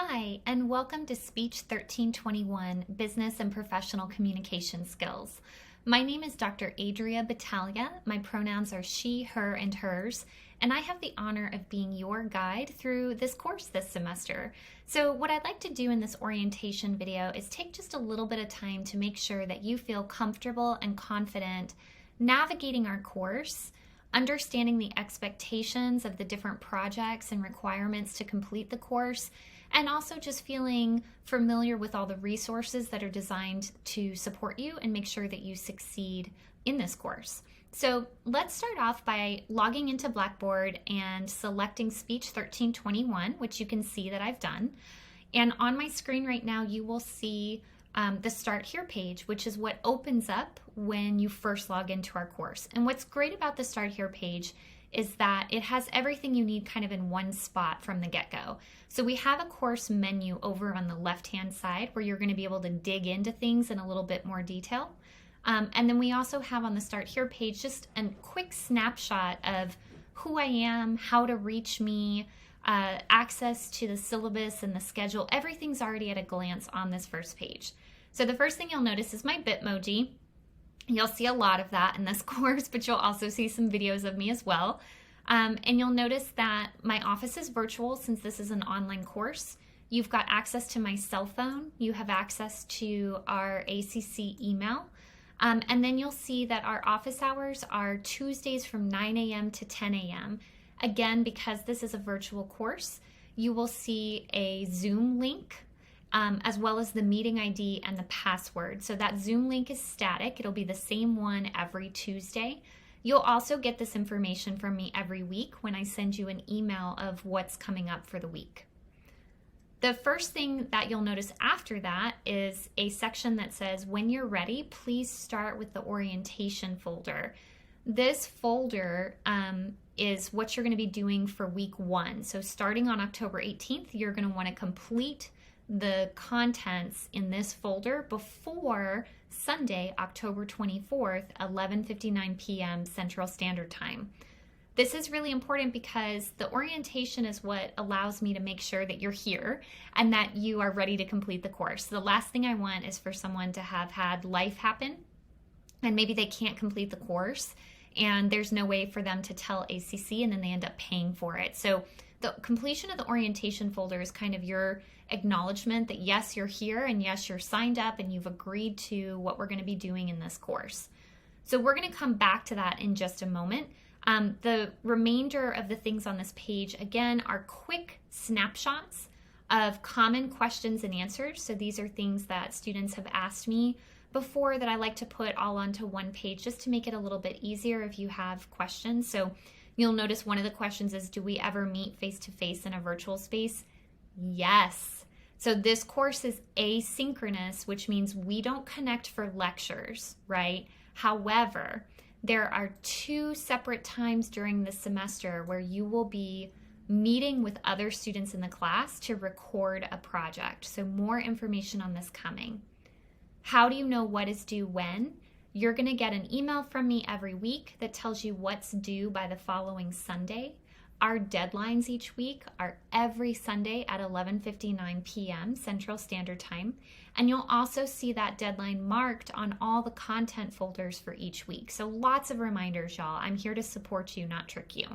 Hi, and welcome to Speech 1321, Business and Professional Communication Skills. My name is Dr. Adria Battaglia. My pronouns are she, her, and hers, and I have the honor of being your guide through this course this semester. So what I'd like to do in this orientation video is take just a little bit of time to make sure that you feel comfortable and confident navigating our course, understanding the expectations of the different projects and requirements to complete the course, and also just feeling familiar with all the resources that are designed to support you and make sure that you succeed in this course. So let's start off by logging into Blackboard and selecting Speech 1321, which you can see that I've done. And on my screen right now, you will see the Start Here page, which is what opens up when you first log into our course. And what's great about the Start Here page is that it has everything you need kind of in one spot from the get-go. So we have a course menu over on the left-hand side where you're going to be able to dig into things in a little bit more detail. And then we also have on the Start Here page just a quick snapshot of who I am, how to reach me, access to the syllabus and the schedule. Everything's already at a glance on this first page. So the first thing you'll notice is my Bitmoji. You'll see a lot of that in this course, but you'll also see some videos of me as well. And you'll notice that my office is virtual since this is an online course. You've got access to my cell phone. You have access to our ACC email. And then you'll see that our office hours are Tuesdays from 9 a.m. to 10 a.m. Again, because this is a virtual course, you will see a Zoom link as well as the meeting ID and the password. So that Zoom link is static. It'll be the same one every Tuesday. You'll also get this information from me every week when I send you an email of what's coming up for the week. The first thing that you'll notice after that is a section that says, when you're ready, please start with the orientation folder. This folder is what you're going to be doing for week 1. So starting on October 18th, you're going to want to complete the contents in this folder before Sunday, October 24th, 11:59 p.m. Central Standard Time. This is really important because the orientation is what allows me to make sure that you're here and that you are ready to complete the course. The last thing I want is for someone to have had life happen and maybe they can't complete the course and there's no way for them to tell ACC and then they end up paying for it. So the completion of the orientation folder is kind of your acknowledgement that yes, you're here and yes, you're signed up and you've agreed to what we're going to be doing in this course. So we're going to come back to that in just a moment. The remainder of the things on this page, again, are quick snapshots of common questions and answers. So these are things that students have asked me before that I like to put all onto one page just to make it a little bit easier if you have questions. So you'll notice one of the questions is, do we ever meet face-to-face in a virtual space? Yes. So this course is asynchronous, which means we don't connect for lectures, right? However, there are 2 separate times during the semester where you will be meeting with other students in the class to record a project. So more information on this coming. How do you know what is due when? You're going to get an email from me every week that tells you what's due by the following Sunday. Our deadlines each week are every Sunday at 11:59 p.m. Central Standard Time. And you'll also see that deadline marked on all the content folders for each week. So lots of reminders, y'all. I'm here to support you, not trick you.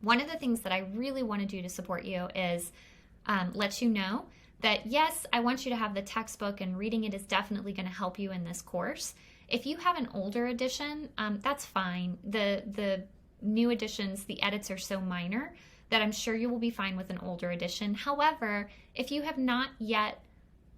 One of the things that I really want to do to support you is let you know that yes, I want you to have the textbook and reading it is definitely going to help you in this course. If you have an older edition, that's fine. The new editions, the edits are so minor that I'm sure you will be fine with an older edition. However, if you have not yet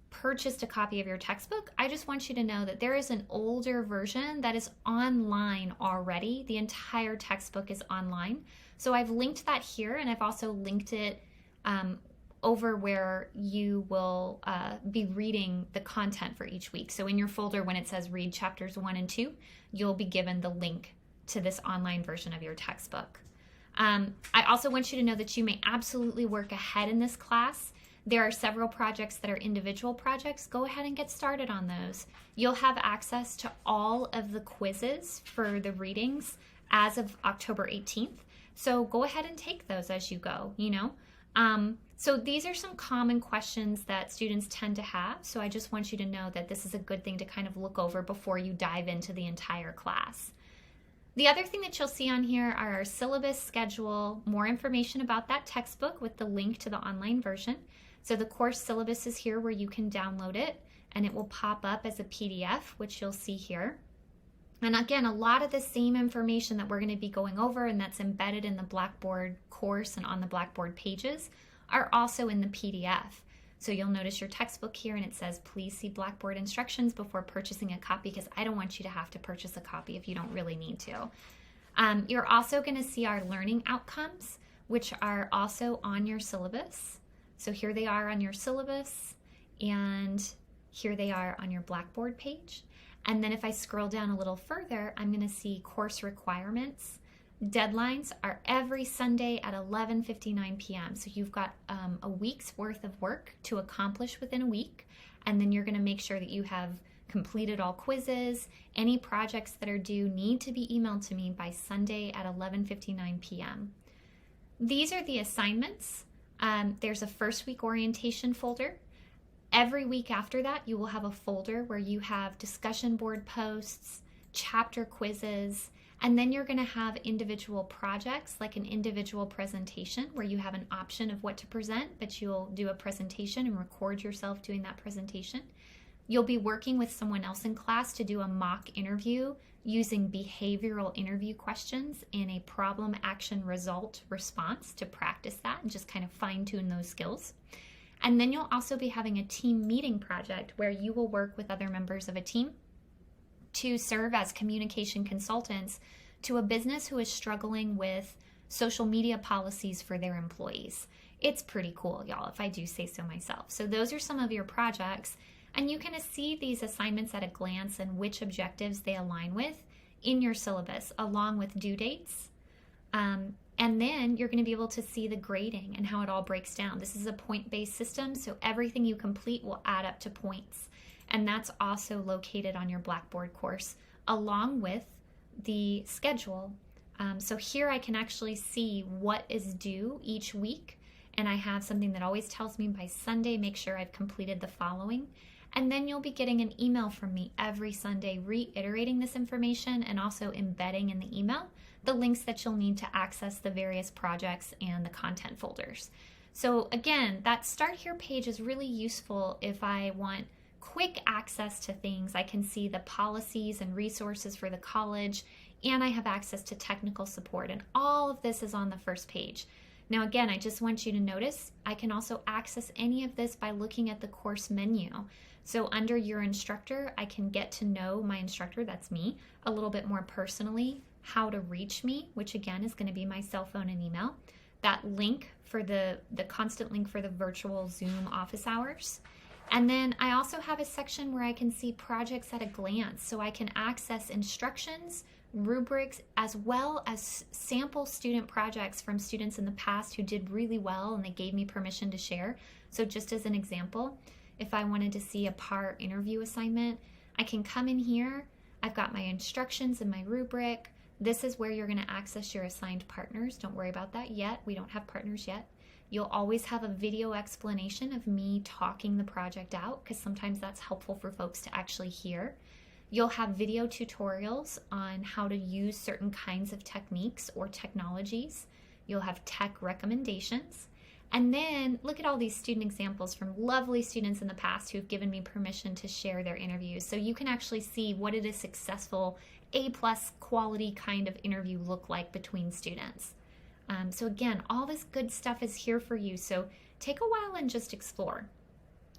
purchased a copy of your textbook, I just want you to know that there is an older version that is online already. The entire textbook is online. So I've linked that here and I've also linked it over where you will be reading the content for each week. So in your folder, when it says read chapters 1 and 2, you'll be given the link to this online version of your textbook. I also want you to know that you may absolutely work ahead in this class. There are several projects that are individual projects. Go ahead and get started on those. You'll have access to all of the quizzes for the readings as of October 18th. So go ahead and take those as you go, So these are some common questions that students tend to have. So I just want you to know that this is a good thing to kind of look over before you dive into the entire class. The other thing that you'll see on here are our syllabus schedule, more information about that textbook with the link to the online version. So the course syllabus is here where you can download it, and it will pop up as a PDF, which you'll see here. And again, a lot of the same information that we're going to be going over and that's embedded in the Blackboard course and on the Blackboard pages are also in the PDF. So you'll notice your textbook here and it says, please see Blackboard instructions before purchasing a copy, because I don't want you to have to purchase a copy if you don't really need to. You're also going to see our learning outcomes, which are also on your syllabus. So here they are on your syllabus, and here they are on your Blackboard page. And then if I scroll down a little further, I'm going to see course requirements. Deadlines are every Sunday at 11:59 p.m. So you've got a week's worth of work to accomplish within a week. And then you're going to make sure that you have completed all quizzes. Any projects that are due need to be emailed to me by Sunday at 11:59 p.m. These are the assignments. There's a first week orientation folder. Every week after that, you will have a folder where you have discussion board posts, chapter quizzes, and then you're going to have individual projects, like an individual presentation where you have an option of what to present, but you'll do a presentation and record yourself doing that presentation. You'll be working with someone else in class to do a mock interview using behavioral interview questions in a problem, action, result response to practice that and just kind of fine-tune those skills. And then you'll also be having a team meeting project where you will work with other members of a team to serve as communication consultants to a business who is struggling with social media policies for their employees. It's pretty cool, y'all, if I do say so myself. So those are some of your projects, and you can see these assignments at a glance and which objectives they align with in your syllabus, along with due dates. And then you're going to be able to see the grading and how it all breaks down. This is a point-based system, so everything you complete will add up to points. And that's also located on your Blackboard course, along with the schedule. So here I can actually see what is due each week, and I have something that always tells me by Sunday, make sure I've completed the following. And then you'll be getting an email from me every Sunday reiterating this information and also embedding in the email the links that you'll need to access the various projects and the content folders. So again, that Start Here page is really useful if I want quick access to things. I can see the policies and resources for the college, and I have access to technical support, and all of this is on the first page. Now again, I just want you to notice I can also access any of this by looking at the course menu. So under your instructor, I can get to know my instructor, that's me, a little bit more personally, how to reach me, which again is going to be my cell phone and email, that link for the constant link for the virtual Zoom office hours. And then I also have a section where I can see projects at a glance, so I can access instructions, rubrics, as well as sample student projects from students in the past who did really well and they gave me permission to share. So just as an example, if I wanted to see a PAR interview assignment, I can come in here. I've got my instructions and my rubric. This is where you're going to access your assigned partners. Don't worry about that yet. We don't have partners yet. You'll always have a video explanation of me talking the project out, because sometimes that's helpful for folks to actually hear. You'll have video tutorials on how to use certain kinds of techniques or technologies. You'll have tech recommendations. And then look at all these student examples from lovely students in the past who've given me permission to share their interviews. So you can actually see what did a successful A+ quality kind of interview look like between students. So again, all this good stuff is here for you. So take a while and just explore.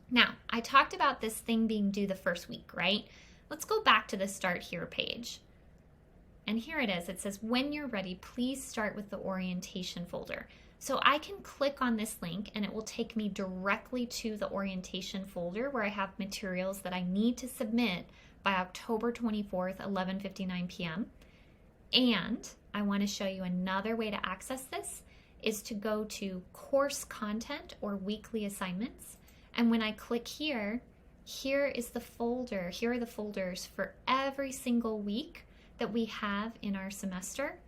Now, I talked about this thing being due the first week, right? Let's go back to the Start Here page. And here it is. It says, when you're ready, please start with the orientation folder. So I can click on this link and it will take me directly to the orientation folder where I have materials that I need to submit by October 24th, 11:59 p.m. And I want to show you another way to access this is to go to course content or weekly assignments. And when I click here, here is the folder. Here are the folders for every single week that we have in our semester.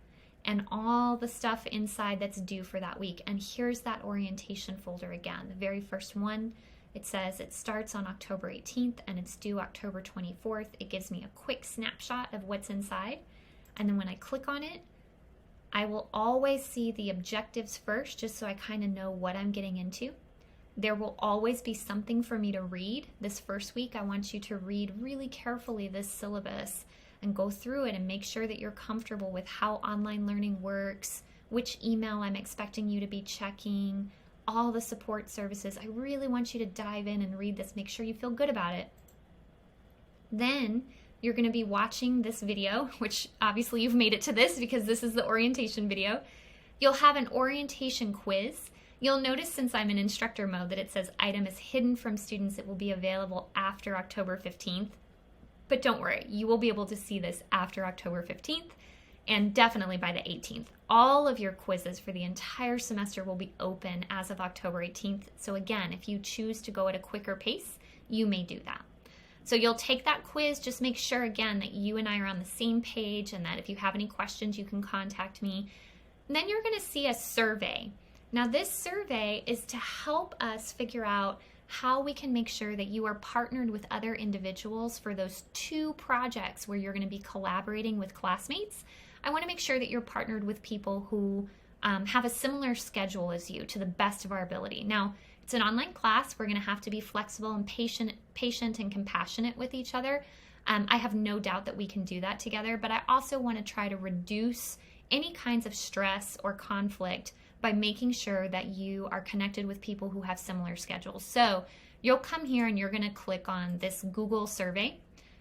and all the stuff inside that's due for that week. And here's that orientation folder again. The very first one, it says it starts on October 18th and it's due October 24th. It gives me a quick snapshot of what's inside. And then when I click on it, I will always see the objectives first, just so I kind of know what I'm getting into. There will always be something for me to read. This first week, I want you to read really carefully this syllabus and go through it and make sure that you're comfortable with how online learning works, which email I'm expecting you to be checking, all the support services. I really want you to dive in and read this. Make sure you feel good about it. Then you're going to be watching this video, which obviously you've made it to this because this is the orientation video. You'll have an orientation quiz. You'll notice, since I'm in instructor mode, that it says item is hidden from students. It will be available after October 15th. But don't worry, you will be able to see this after October 15th and definitely by the 18th. All of your quizzes for the entire semester will be open as of October 18th. So again, if you choose to go at a quicker pace, you may do that. So you'll take that quiz. Just make sure, again, that you and I are on the same page, and that if you have any questions, you can contact me. And then you're going to see a survey. Now, this survey is to help us figure out how we can make sure that you are partnered with other individuals for those 2 projects where you're going to be collaborating with classmates. I want to make sure that you're partnered with people who have a similar schedule as you, to the best of our ability. Now, it's an online class. We're going to have to be flexible and patient and compassionate with each other. I have no doubt that we can do that together, but I also want to try to reduce any kinds of stress or conflict by making sure that you are connected with people who have similar schedules. So you'll come here and you're going to click on this Google survey,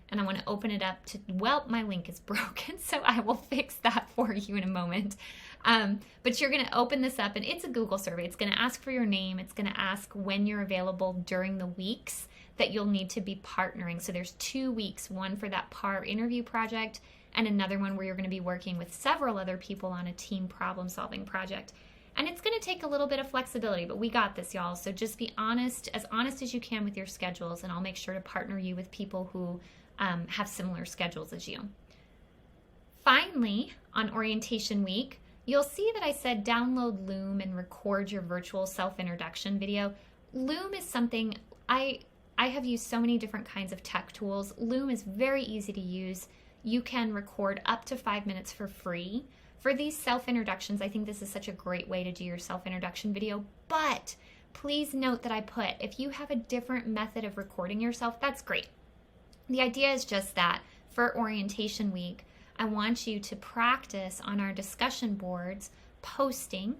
and I want to open it up to, well, my link is broken, so I will fix that for you in a moment. But you're going to open this up, and it's a Google survey. It's going to ask for your name. It's going to ask when you're available during the weeks that you'll need to be partnering. So there's 2 weeks, one for that PAR interview project and another one where you're going to be working with several other people on a team problem-solving project. And it's going to take a little bit of flexibility, but we got this, y'all. So just be honest as you can with your schedules, and I'll make sure to partner you with people who have similar schedules as you. Finally, on orientation week, you'll see that I said download Loom and record your virtual self-introduction video. Loom is something, I have used so many different kinds of tech tools. Loom is very easy to use. You can record up to 5 minutes for free. For these self-introductions, I think this is such a great way to do your self-introduction video, but please note that I put, if you have a different method of recording yourself, that's great. The idea is just that for orientation week, I want you to practice on our discussion boards posting.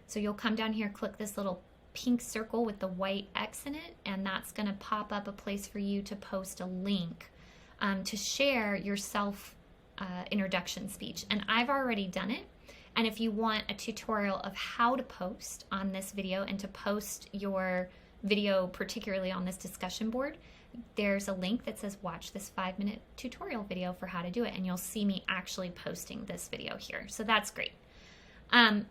So you'll come down here, click this little pink circle with the white X in it, and that's going to pop up a place for you to post a link to share your introduction speech. And I've already done it. And if you want a tutorial of how to post on this video and to post your video, particularly on this discussion board, there's a link that says watch this 5-minute tutorial video for how to do it. And you'll see me actually posting this video here. So that's great.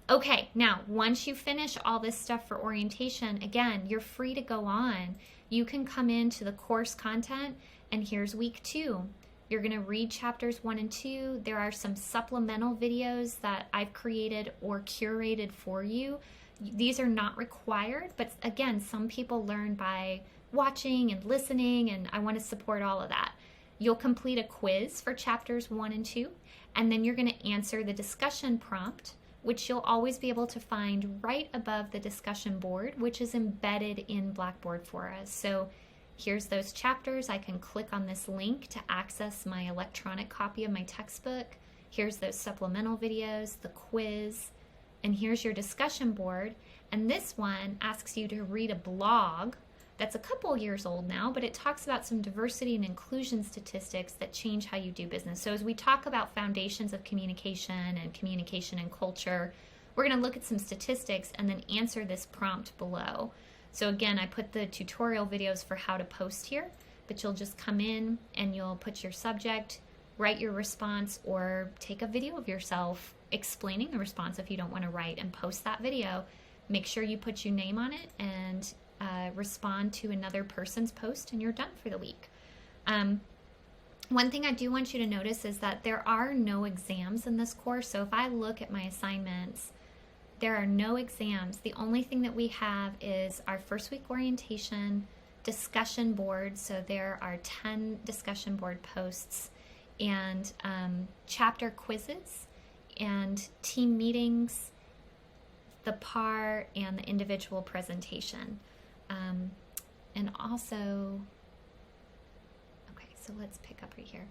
Okay, now once you finish all this stuff for orientation, again, you're free to go on. You can come into the course content, and here's week 2. You're going to read chapters 1 and 2. There are some supplemental videos that I've created or curated for you. These are not required, but again, some people learn by watching and listening, and I want to support all of that. You'll complete a quiz for chapters 1 and 2, and then you're going to answer the discussion prompt, which you'll always be able to find right above the discussion board, which is embedded in Blackboard for us. So here's those chapters. I can click on this link to access my electronic copy of my textbook. Here's those supplemental videos, the quiz, and here's your discussion board. And this one asks you to read a blog that's a couple years old now, but it talks about some diversity and inclusion statistics that change how you do business. So as we talk about foundations of communication and culture, we're going to look at some statistics and then answer this prompt below. So again, I put the tutorial videos for how to post here, but you'll just come in and you'll put your subject, write your response, or take a video of yourself explaining the response if you don't want to write, and post that video. Make sure you put your name on it and respond to another person's post, and you're done for the week. One thing I do want you to notice is that there are no exams in this course. So if I look at my assignments, there are no exams. The only thing that we have is our first week orientation, discussion board. So there are 10 discussion board posts, and chapter quizzes and team meetings, the PAR, and the individual presentation. And also, okay, so let's pick up right here.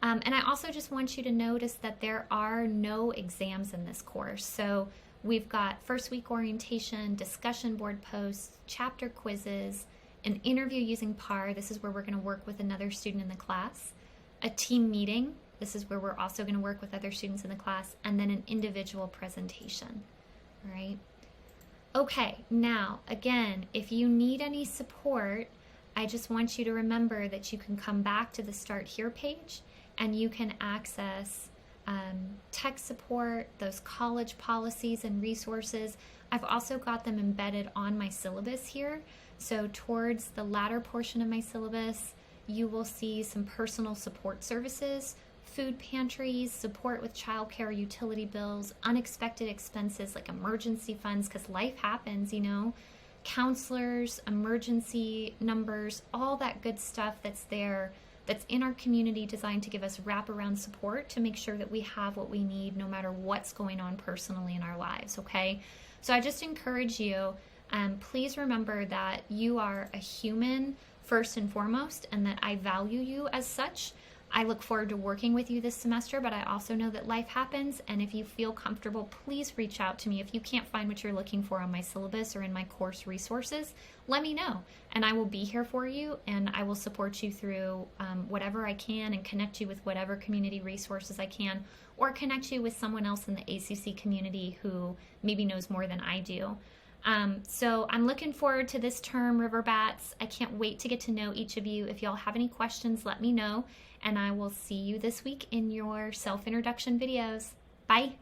And I also just want you to notice that there are no exams in this course. So we've got first week orientation, discussion board posts, chapter quizzes, an interview using PAR. This is where we're going to work with another student in the class. A team meeting. This is where we're also going to work with other students in the class. And then an individual presentation. All right. Okay, now, again, if you need any support, I just want you to remember that you can come back to the Start Here page and you can access tech support, those college policies and resources. I've also got them embedded on my syllabus here. So towards the latter portion of my syllabus, you will see some personal support services, food pantries, support with childcare, utility bills, unexpected expenses like emergency funds, because life happens, you know, counselors, emergency numbers, all that good stuff that's there, that's in our community, designed to give us wraparound support to make sure that we have what we need no matter what's going on personally in our lives, okay? So I just encourage you, please remember that you are a human first and foremost, and that I value you as such. I look forward to working with you this semester, but I also know that life happens, and if you feel comfortable, please reach out to me. If you can't find what you're looking for on my syllabus or in my course resources, let me know, and I will be here for you, and I will support you through whatever I can and connect you with whatever community resources I can, or connect you with someone else in the ACC community who maybe knows more than I do. So I'm looking forward to this term, Riverbats. I can't wait to get to know each of you. If y'all have any questions, let me know, and I will see you this week in your self-introduction videos. Bye.